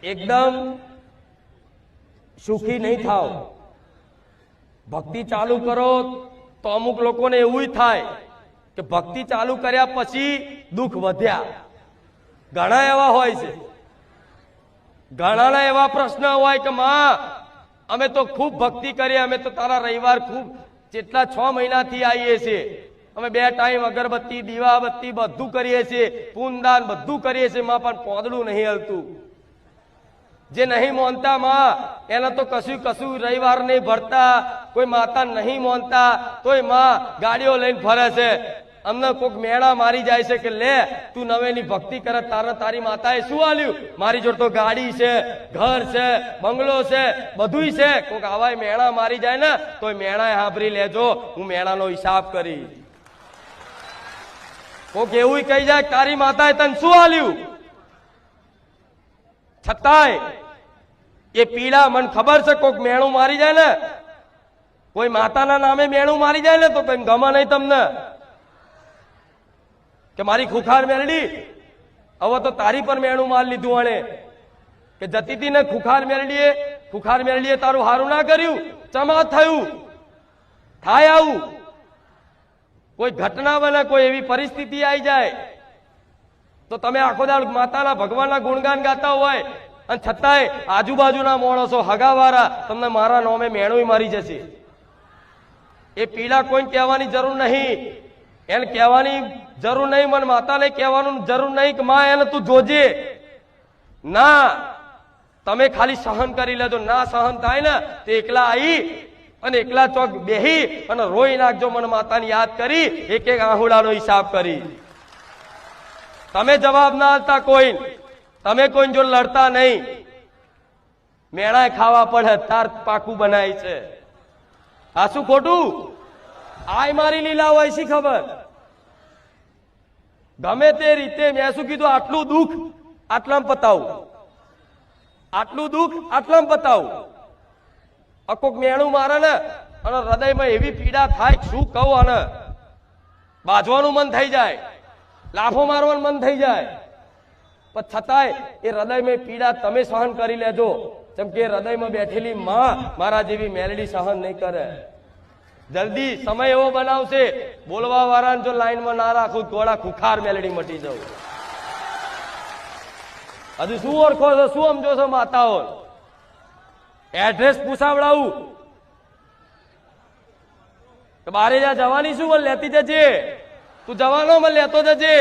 एकदम सुखी नहीं थाओ। भक्ति चालू करो तो अमुक लोकोने एवुं थाय के भक्ति चालू कर्या पछी दुख वध्या। घणा एवा होय छे, घणाना एवा प्रश्न होय के मां अमे तो खूब भक्ति करीए, अमे तो तारा रविवार खूब जेटला 6 महीनाथी आવીએ છીએ, अमे 2 टाइम अगरबत्ती दीवाबत्ती बधुं करीए छीए, पूनदान बधुं करीए छीए, मां पण पोदडું नहीं हलतुं। जे नहीं मानता मां एना तो कशु कशु रविवार नहीं भरता, कोई माता नहीं मानता तोय मां गाड़ियों लईने फरे छे। अमने कोक मेणा मारी जाय छे के ले तू नवेनी भक्ति करे, तारा तारी माताए शुं आल्युं? मारी जोड़ तो गाड़ी छे, घर छे, बंगलो छे, बधुंय छे। कोक आवाय मेणा मारी जाय ने तोय मेणाए हांभरी लेजो, हूँ मेणानो हिसाब करी। कोक एवुंय कही जाय तारी माताए तने शुं आल्युं? छतांय ये पीड़ा मन खबर से कोक मेणु मारी जाए ने, कोई माताना नामे मेणु मारी जाए ने तो कई गमा नहीं तमने के मारी खुखार मेलडी हवे तो तारी पर मेणु मार लीधुं आणे के जती थी ने खुखार मेलडीए तारू हारू ना कर्युं, चमा थयुं थाय आवुं। कोई घटना बने, कोई एवी परिस्थिति आई जाए तो तमे आखो दाड़ माताना भगवानना गुणगान गाता होय अने छतांय आजूबाजूना माणसो हगावाळा तमने मारा नामे मेणुंय मारी जशे। ए पीड़ा कोई कहेवानी जरूर नहीं, एने कहेवानी जरूर नहीं, मन माताने कहेवानुं जरूर नहीं कि मां एने तू जोजे ना, तमे खाली सहन करी लेजो। ना सहन थाय ने तो एकला आई अने एकला चोक बेही अने रोई नाखजो, मन माताने याद करी एक एक आहुडानो हिसाब करी। तमे जवाब ना आलता कोई, तमे कोई जो लड़ता नहीं, मेणा खावा पड़े तार पाकू बनाई छे। आशु खोटू? आय मारी लीला होय शी खबर। गमे ते रीते मैं शुं कीधुं, आटलू दुख आटलाम पतावुं, आटलू दुख आटलाम पतावुं। अकोक मेणु मारे ने अने हृदय में एवी पीड़ा थाय शुं कहूं, अने बाजवानुं मन थई जाय, लाफो मारवानुं मन थई जाय, पर छतांय ए हृदय में पीड़ा तमे सहन करी लेजो। जेम के हृदय में बैठेली मां मारा जेवी मेलडी सहन नहीं करे। जल्दी समय एवो बनावशे, बोलवा वाळाने जो लाइन में ना राखो थोड़ा खुखार मेलडी मटी जाव। हजू शुं ओळखो छो, शुं समजो छो माताओ? एड्रेस पूछावड़ावुं के बारे जा जवानी शुं मन लेती जजे, तू जवानो मन लेतो जजे।